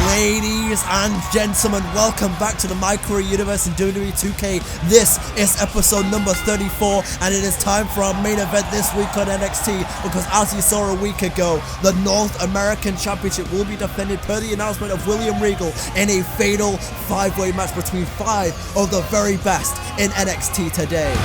Ladies and gentlemen, welcome back to the My Career Universe in WWE 2K. This is episode number 34, and it is time for our main event this week on NXT, because as you saw a week ago, the North American Championship will be defended per the announcement of William Regal in a fatal 5-way match between 5 of the very best in NXT today.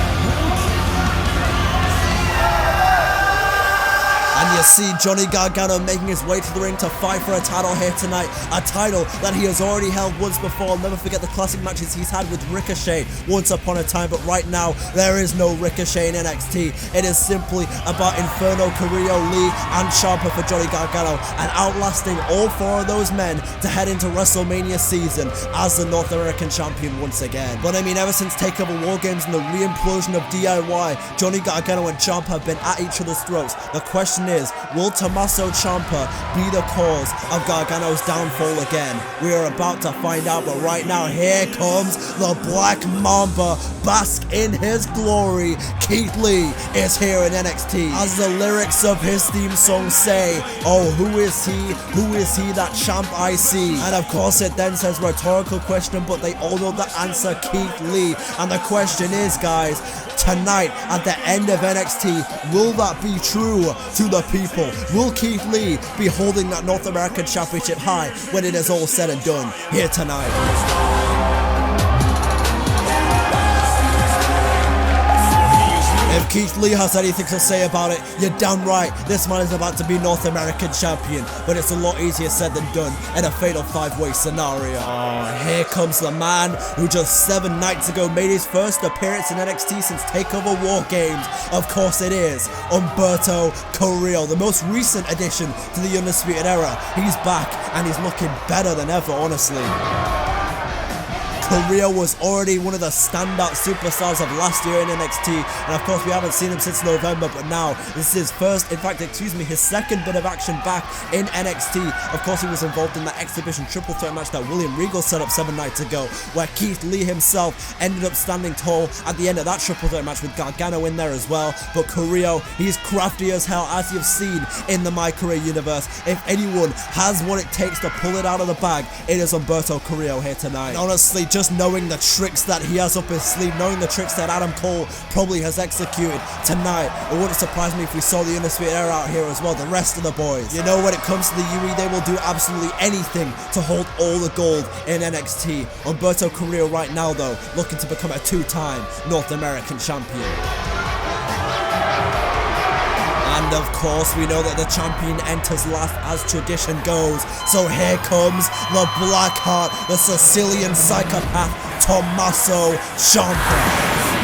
And you see Johnny Gargano making his way to the ring to fight for a title here tonight. A title that he has already held once before. I'll never forget the classic matches he's had with Ricochet once upon a time. But right now, there is no Ricochet in NXT. It is simply about Inferno, Carrillo, Lee, and Ciampa for Johnny Gargano. And outlasting all 4 of those men to head into Wrestlemania season as the North American Champion once again. But I mean, ever since TakeOver War Games and the re-implosion of DIY, Johnny Gargano and Ciampa have been at each other's throats. The question is, will Tommaso Ciampa be the cause of Gargano's downfall again? We are about to find out, but right now, here comes the Black Mamba. Bask in his glory. Keith Lee is here in NXT. As the lyrics of his theme song say, oh, who is he? Who is he, that champ I see? And of course it then says rhetorical question, but they all know the answer, Keith Lee. And the question is, guys, tonight at the end of NXT, will that be true to the people? Will Keith Lee be holding that North American Championship high when it is all said and done here tonight? If Keith Lee has anything to say about it, you're damn right, this man is about to be North American Champion, but it's a lot easier said than done in a fatal 5-way scenario. Oh, here comes the man who just 7 nights ago made his first appearance in NXT since TakeOver War Games. Of course it is Humberto Carrillo, the most recent addition to the Undisputed Era. He's back and he's looking better than ever, honestly. Carrillo was already one of the standout superstars of last year in NXT, and of course we haven't seen him since November, but now this is his first, in fact, his second bit of action back in NXT. Of course he was involved in that exhibition triple threat match that William Regal set up 7 nights ago, where Keith Lee himself ended up standing tall at the end of that triple threat match with Gargano in there as well. But Carrillo, he's crafty as hell, as you've seen in the My Career Universe. If anyone has what it takes to pull it out of the bag, it is Humberto Carrillo here tonight. And honestly, just knowing the tricks that he has up his sleeve, knowing the tricks that Adam Cole probably has executed tonight, it wouldn't surprise me if we saw the Undisputed Era out here as well, the rest of the boys. You know, when it comes to the UE, they will do absolutely anything to hold all the gold in NXT. Humberto Carrillo right now, though, looking to become a 2-time North American Champion. And of course, we know that the champion enters last as tradition goes. So here comes the Blackheart, the Sicilian psychopath, Tommaso Ciampa.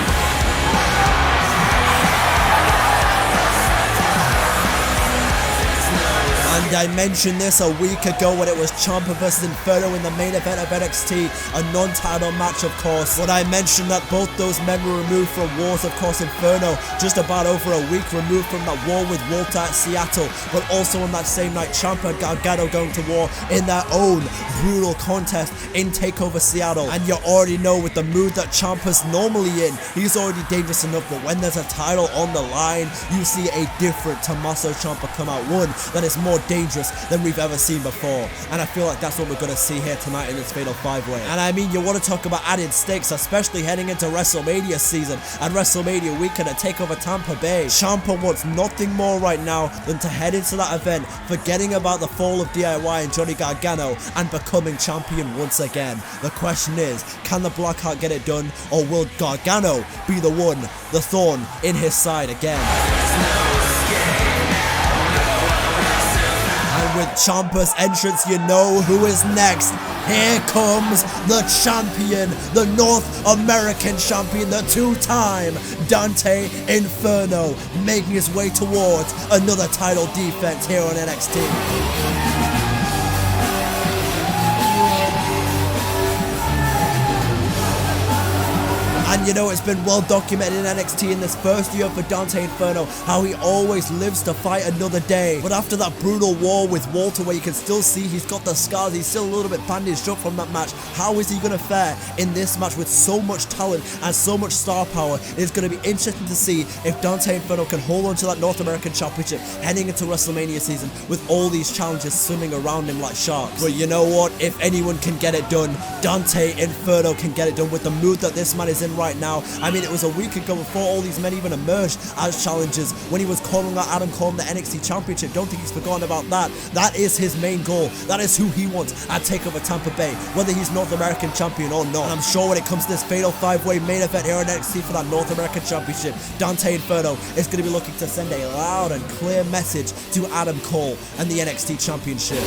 And I mentioned this a week ago when it was Ciampa vs Inferno in the main event of NXT, a non-title match of course. But I mentioned that both those men were removed from wars. Of course, Inferno just about over a week removed from that war with Walter at Seattle, but also on that same night Ciampa and Gargano going to war in their own brutal contest in TakeOver Seattle. And you already know, with the mood that Ciampa's normally in, he's already dangerous enough, but when there's a title on the line, you see a different Tommaso Ciampa come out, one that is more dangerous than we've ever seen before. And I feel like that's what we're going to see here tonight in this fatal 5-way. And I mean, you want to talk about added stakes, especially heading into Wrestlemania season and Wrestlemania weekend at TakeOver Tampa Bay. Ciampa wants nothing more right now than to head into that event, forgetting about the fall of DIY and Johnny Gargano, and becoming champion once again. The question is, can the Blackheart get it done, or will Gargano be the one, the thorn in his side again? With Ciampa's entrance, you know who is next. Here comes the champion, the North American champion, the 2-time Dante Inferno, making his way towards another title defense here on NXT. And you know, it's been well documented in NXT in this first year for Dante Inferno how he always lives to fight another day. But after that brutal war with Walter, where you can still see he's got the scars, he's still a little bit bandaged up from that match, how is he going to fare in this match with so much talent and so much star power? It's going to be interesting to see if Dante Inferno can hold on to that North American Championship heading into WrestleMania season with all these challenges swimming around him like sharks. But you know what? If anyone can get it done, Dante Inferno can get it done with the mood that this man is in right now. I mean, it was a week ago before all these men even emerged as challengers when he was calling out Adam Cole in the NXT Championship. Don't think he's forgotten about that. That is his main goal. That is who he wants at TakeOver Tampa Bay, whether he's North American Champion or not. And I'm sure when it comes to this fatal 5-way main event here on NXT for that North American Championship, Dante Inferno is going to be looking to send a loud and clear message to Adam Cole and the NXT Championship.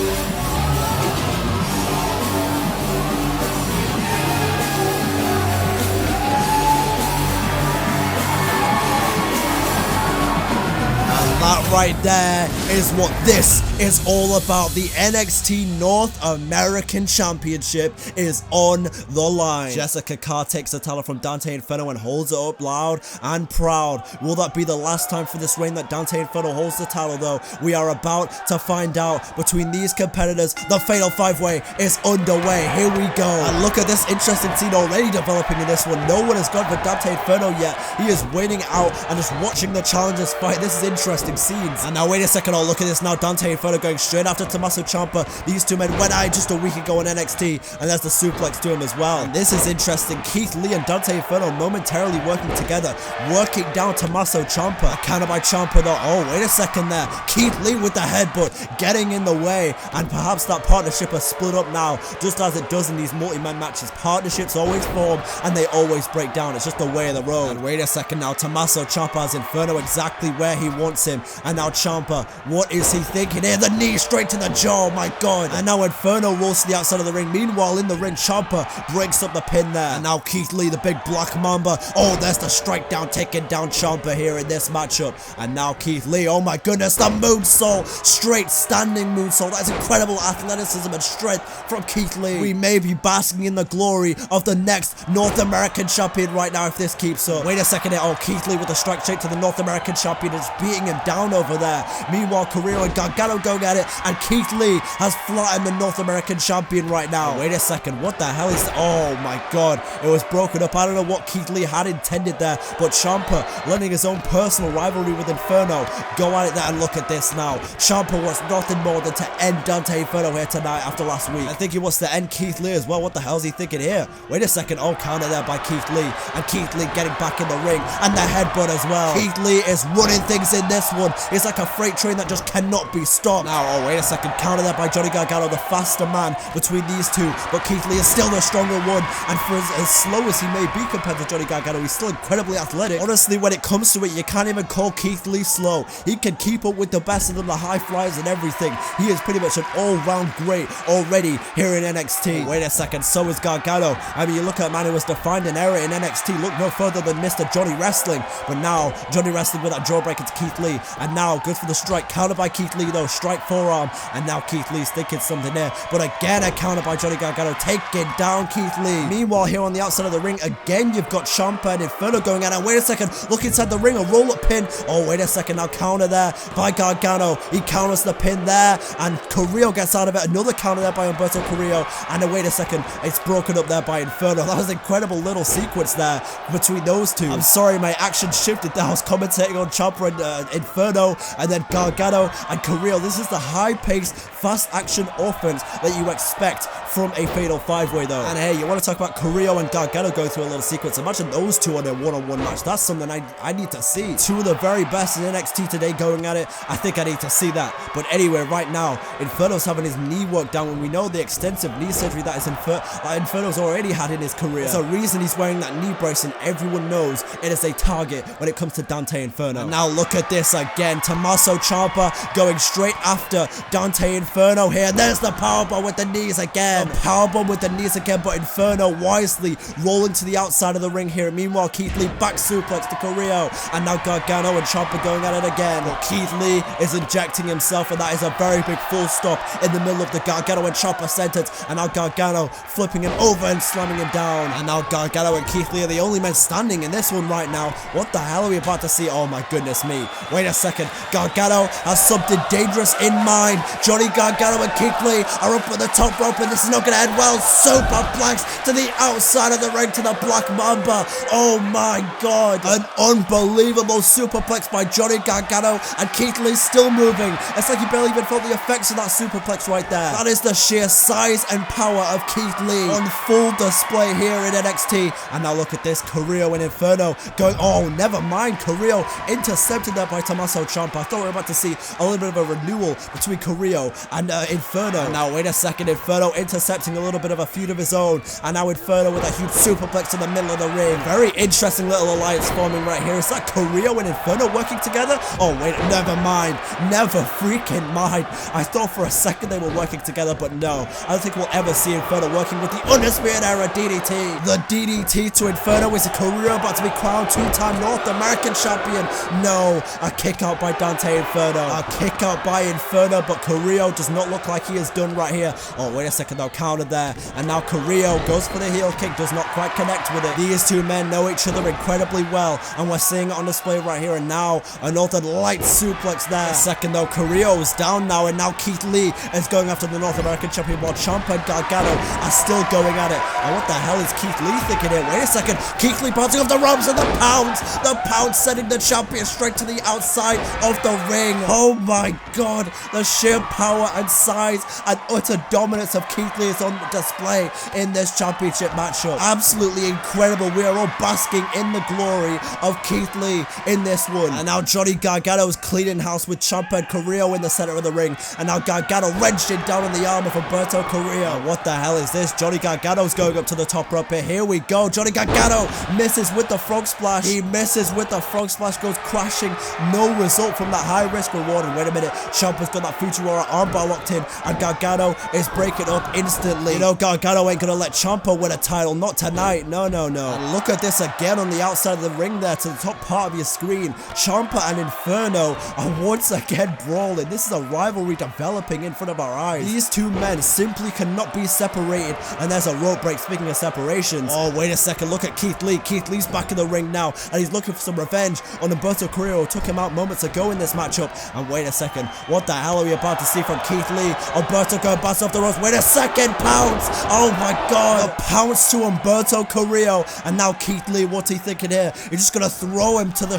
That right there is what this is all about. The NXT North American Championship is on the line. Jessica Carr takes the title from Dante Inferno and holds it up loud and proud. Will that be the last time for this reign that Dante Inferno holds the title though? We are about to find out between these competitors. The Fatal 5-Way is underway. Here we go. And look at this interesting scene already developing in this one. No one has gone for Dante Inferno yet. He is waiting out and just watching the challengers fight. This is interesting scenes. And now wait a second, oh look at this now, Dante Inferno going straight after Tommaso Ciampa. These two men went at it just a week ago on NXT, and there's the suplex to him as well. And this is interesting, Keith Lee and Dante Inferno momentarily working together, working down Tommaso Ciampa. Counter by Ciampa though, oh wait a second there, Keith Lee with the headbutt, getting in the way, and perhaps that partnership has split up now, just as it does in these multi-man matches. Partnerships always form, and they always break down, it's just the way of the road. And wait a second now, Tommaso Ciampa has Inferno exactly where he wants him, and now Ciampa, what is he thinking here? The knee straight to the jaw, my god. And now Inferno rolls to the outside of the ring. Meanwhile, in the ring, Ciampa breaks up the pin there. And now Keith Lee, the big black mamba. Oh, there's the strike down, taking down Ciampa here in this matchup. And now Keith Lee, oh my goodness, the moonsault. Straight standing moonsault. That is incredible athleticism and strength from Keith Lee. We may be basking in the glory of the next North American champion right now if this keeps up. Wait a second here. Oh, Keith Lee with a strike straight to the North American champion is beating him down over there. Meanwhile, Carrillo and Gargano going at it, and Keith Lee has flattened the North American champion right now. Wait a second, what the hell is that? Oh my god, it was broken up. I don't know what Keith Lee had intended there, but Ciampa letting his own personal rivalry with Inferno go at it there, and look at this now. Ciampa wants nothing more than to end Dante Inferno here tonight after last week. I think he wants to end Keith Lee as well. What the hell is he thinking here? Wait a second, oh, counter there by Keith Lee, and Keith Lee getting back in the ring, and the headbutt as well. Keith Lee is running things in this one. It's like a freight train that just cannot be stopped. Now, oh wait a second, counter there by Johnny Gargano, the faster man between these two, but Keith Lee is still the stronger one, and for as slow as he may be compared to Johnny Gargano, he's still incredibly athletic. Honestly, when it comes to it, you can't even call Keith Lee slow. He can keep up with the best of them, the high flyers and everything. He is pretty much an all-round great already here in NXT. Wait a second, so is Gargano. I mean, you look at a man who has defined an era in NXT, look no further than Mr. Johnny Wrestling, but now Johnny Wrestling with that jawbreaker to Keith Lee, and now good for the strike, counter by Keith Lee though, strike forearm, and now Keith Lee's thinking something there, but again a counter by Johnny Gargano, taking down Keith Lee. Meanwhile, here on the outside of the ring, again you've got Ciampa and Inferno going at it. Wait a second, look inside the ring, a roll-up pin. Oh, wait a second, now counter there by Gargano. He counters the pin there, and Carrillo gets out of it. Another counter there by Humberto Carrillo, and then wait a second, it's broken up there by Inferno. That was an incredible little sequence there between those two. I'm sorry, my action shifted there. I was commentating on Ciampa and Inferno, and then Gargano and Carrillo. This is the high-paced, fast-action offense that you expect from a Fatal 5-Way though. And hey, you want to talk about Carrillo and Gargano going through a little sequence. Imagine those two on their one-on-one match. That's something I need to see. Two of the very best in NXT today going at it. I think I need to see that. But anyway, right now, Inferno's having his knee worked down when we know the extensive knee surgery that is Inferno's already had in his career. There's a reason he's wearing that knee brace, and everyone knows it is a target when it comes to Dante Inferno. And now look at this again. Tommaso Ciampa going straight after Dante Inferno here. There's the powerbomb with the knees again. Powerbomb with the knees again, but Inferno wisely rolling to the outside of the ring here. Meanwhile, Keith Lee back suplex to Carrillo, and now Gargano and Ciampa going at it again. But Keith Lee is injecting himself, and that is a very big full stop in the middle of the Gargano and Ciampa sentence, and now Gargano flipping him over and slamming him down. And now Gargano and Keith Lee are the only men standing in this one right now. What the hell are we about to see? Oh my goodness me. Wait a second. Gargano has something dangerous in mind. Johnny Gargano and Keith Lee are up at the top rope, and this is not going to end well. Superplex to the outside of the ring to the Black Mamba. Oh my god. An unbelievable superplex by Johnny Gargano, and Keith Lee still moving. It's like he barely even felt the effects of that superplex right there. That is the sheer size and power of Keith Lee on full display here in NXT. And now look at this, Carrillo and Inferno going, oh, never mind, Carrillo intercepted there by Tommaso Ciampa. I thought we were about to see a little bit of a renewal between Carrillo and Inferno. Now wait a second, Inferno intercepting a little bit of a feud of his own, and now Inferno with a huge superplex in the middle of the ring. Very interesting little alliance forming right here. Is that Carrillo and Inferno working together? Oh wait, never mind, never freaking mind. I thought for a second they were working together, but no, I don't think we'll ever see Inferno working with the Undisputed Era DDT. The DDT to Inferno. Is Carrillo about to be crowned two-time North American champion? No, a kick out by Dante Inferno. A kick out by Inferno, but Carrillo does not look like he is done right here. Oh, wait a second, though, counter there. And now Carrillo goes for the heel kick, does not quite connect with it. These two men know each other incredibly well, and we're seeing it on display right here. And now a Northern Light suplex there. A second, though, Carrillo is down now, and now Keith Lee is going after the North American champion, while Ciampa and Gargano are still going at it. And what the hell is Keith Lee thinking here? Wait a second, Keith Lee bouncing off the ropes, and the pounds sending the champion straight to the outside of the ring. Oh my god, the sheer power and size and utter dominance of Keith Lee is on display in this championship matchup. Absolutely incredible. We are all basking in the glory of Keith Lee in this one. And now Johnny Gargano is cleaning house with Ciampa and Carrillo in the center of the ring, and now Gargano wrenching down on the arm of Humberto Carrillo. What the hell is this? Johnny Gargano's going up to the top rope here. Here we go. Johnny Gargano misses with the frog splash. He misses with the frog splash, goes crashing. No result from that high risk reward. And wait a minute, Ciampa's got that Fujiwara armbar locked in, and Gargano is breaking up instantly. You know, Gargano ain't gonna let Ciampa win a title, not tonight. No, no, no. And look at this again on the outside of the ring there to the top part of your screen. Ciampa and Inferno are once again brawling. This is a rivalry developing in front of our eyes. These two men simply cannot be separated, and there's a rope break. Speaking of separations, oh wait a second, look at Keith Lee. Keith Lee's back in the ring now, and he's looking for some revenge on Humberto Carrillo, who took him out moments ago in this matchup. And wait a second, what the hell are we about to see from Keith Lee? Humberto going bounce off the ropes. Wait a second, pounce! Oh my god, a pounce to Humberto Carrillo. And now Keith Lee, what's he thinking here? He's just gonna throw him to the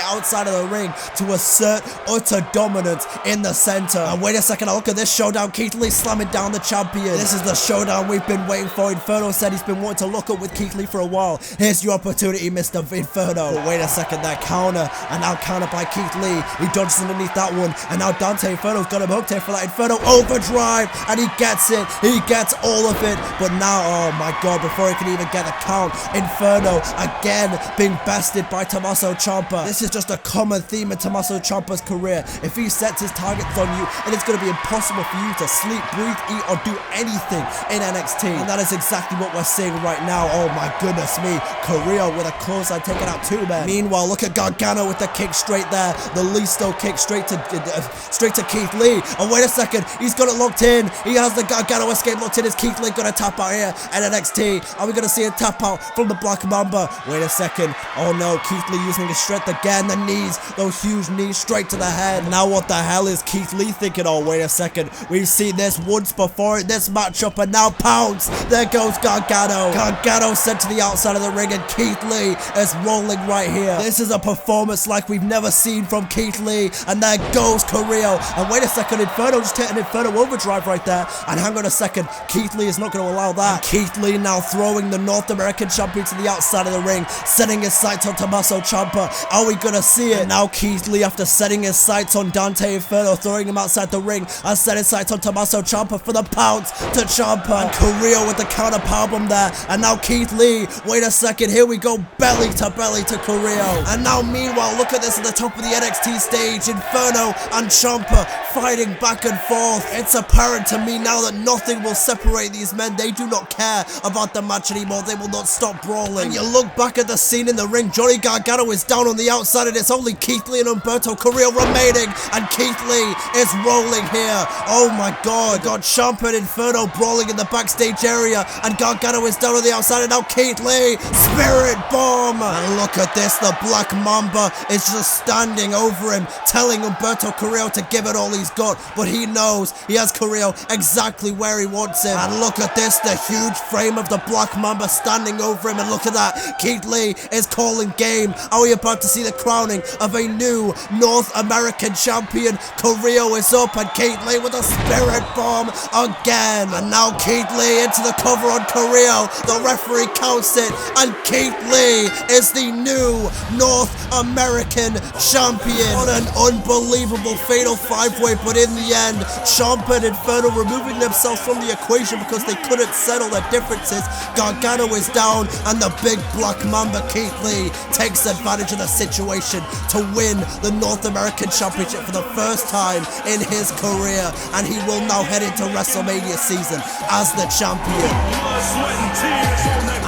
outside of the ring to assert utter dominance in the center. And wait a second, look at this showdown. Keith Lee slamming down the champion. This is the showdown we've been waiting for. Inferno said he's been wanting to look up with Keith Lee for a while. Here's your opportunity, Mr. Inferno. But wait a second, that counter, and now counter by Keith Lee. He dodges underneath that one, and now Dante Inferno's got him hooked here for that Inferno overdrive, and he gets it. He gets all of it. But now, oh my god, before he can even get a count, Inferno again being bested by Tommaso Ciampa. This is just a common theme in Tommaso Ciampa's career. If he sets his targets on you, and it's going to be impossible for you to sleep, breathe, eat, or do anything in NXT. And that is exactly what we're seeing right now. Oh my goodness me. Carrillo with a clothesline taking out two men. Meanwhile, look at Gargano with the kick straight there. The Listo kick straight to Keith Lee. And wait a second, he's got it locked in. He has the Gargano escape locked in. Is Keith Lee going to tap out here at NXT? Are we going to see a tap out from the Black Mamba? Wait a second. Oh no, Keith Lee using his strength again. The knees, those huge knees straight to the head. Now what the hell is Keith Lee thinking? Oh, wait a second. We've seen this once before in this matchup, and now pounce. There goes Gargano. Gargano sent to the outside of the ring, and Keith Lee is rolling right here. This is a performance like we've never seen from Keith Lee, and there goes Carrillo. And wait a second, Inferno just hit an Inferno overdrive right there. And hang on a second, Keith Lee is not going to allow that. And Keith Lee now throwing the North American champion to the outside of the ring, setting his sights on Tommaso Ciampa. Are we going to see it? And now Keith Lee, after setting his sights on Dante Inferno, throwing him outside the ring, and setting sights on Tommaso Ciampa for the pounce to Ciampa. And Carrillo with the counter powerbomb there. And now Keith Lee, wait a second, here we go, belly to Carrillo. And now meanwhile, look at this at the top of the NXT stage, Inferno and Ciampa Ciampa fighting back and forth. It's apparent to me now that nothing will separate these men. They do not care about the match anymore. They will not stop brawling. And you look back at the scene in the ring, Johnny Gargano is down on the outside and it's only Keith Lee and Humberto Carrillo remaining, and Keith Lee is rolling here. Oh my god. We got Ciampa and Inferno brawling in the backstage area, and Gargano is down on the outside, and now Keith Lee, Spirit Bomb. And look at this, the Black Mamba is just standing over him, telling Humberto Carrillo to give it all he's got, but he knows he has Carrillo exactly where he wants him. And look at this, the huge frame of the Black Mamba standing over him, and look at that, Keith Lee is calling game. Are we about to see the crowning of a new North American champion? Carrillo is up, and Keith Lee with a Spirit Bomb again. And now Keith Lee into the cover on Carrillo. The referee counts it, and Keith Lee is the new North American champion. What an unbelievable fatal five-way, but in the end, Ciampa and Inferno removing themselves from the equation because they couldn't settle their differences. Gargano is down, and the big Black Mamba Keith Lee takes advantage of the situation to win the North American Championship for the first time in his career, and he will now head into WrestleMania season as the champion.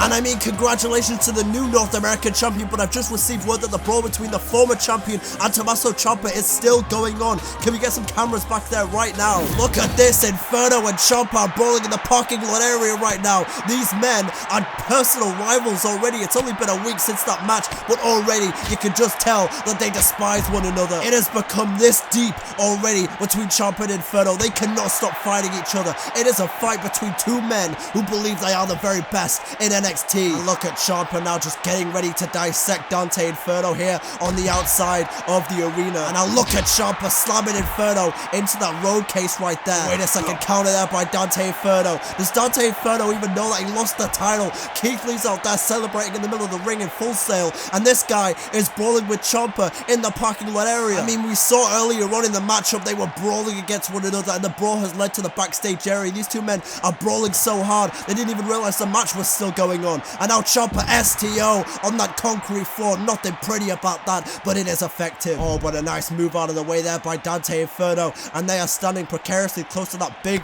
And I mean, congratulations to the new North American champion, but I've just received word that the brawl between the former champion and Tommaso Ciampa is still going on. Can we get some cameras back there right now? Look at this, Inferno and Ciampa are brawling in the parking lot area right now. These men are personal rivals already. It's only been a week since that match, but already you can just tell that they despise one another. It has become this deep already between Ciampa and Inferno. They cannot stop fighting each other. It is a fight between two men who believe they are the very best in NXT. And look at Ciampa now just getting ready to dissect Dante Inferno here on the outside of the arena. And now look at Ciampa slamming Inferno into that road case right there. Wait a second, counter there by Dante Inferno. Does Dante Inferno even know that he lost the title? Keith Lee's out there celebrating in the middle of the ring in Full Sail, and this guy is brawling with Ciampa in the parking lot area. I mean, we saw earlier on in the matchup they were brawling against one another, and the brawl has led to the backstage area. These two men are brawling so hard they didn't even realize the match was still going on. And now Ciampa STO on that concrete floor. Nothing pretty about that, but it is effective. Oh, but a nice move out of the way there by Dante Inferno, and they are standing precariously close to that big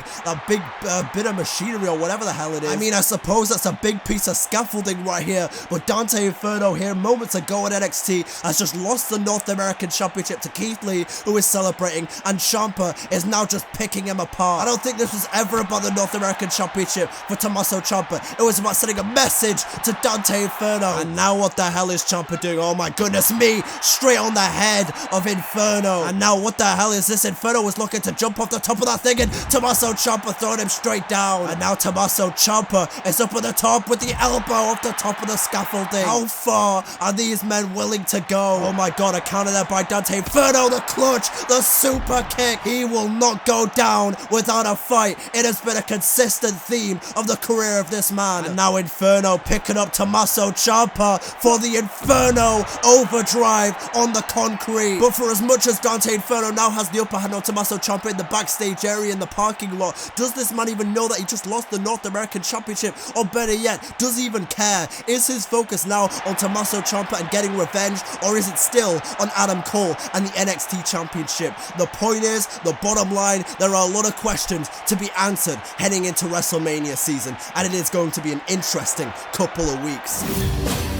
bit of machinery or whatever the hell it is. I mean, I suppose that's a big piece of scaffolding right here, but Dante Inferno here moments ago in NXT has just lost the North American Championship to Keith Lee, who is celebrating, and Ciampa is now just picking him apart. I don't think this was ever about the North American Championship for Tommaso Ciampa. It was about sending a message to Dante Inferno. And now what the hell is Ciampa doing? Oh my goodness me, straight on the head of Inferno. And now what the hell is this? Inferno was looking to jump off the top of that thing, and Tommaso Ciampa throwing him straight down. And now Tommaso Ciampa is up at the top with the elbow off the top of the scaffolding. How far are these men willing to go? Oh my god, a counter there by Dante Inferno, the clutch, the super kick. He will not go down without a fight. It has been a consistent theme of the career of this man. And now Inferno picking up Tommaso Ciampa for the Inferno overdrive on the concrete. But for as much as Dante Inferno now has the upper hand on Tommaso Ciampa in the backstage area in the parking lot, does this man even know that he just lost the North American Championship? Or better yet, does he even care? Is his focus now on Tommaso Ciampa and getting revenge, or is it still on Adam Cole and the NXT Championship? The point is, the bottom line, there are a lot of questions to be answered heading into WrestleMania season, and it is going to be an interesting couple of weeks.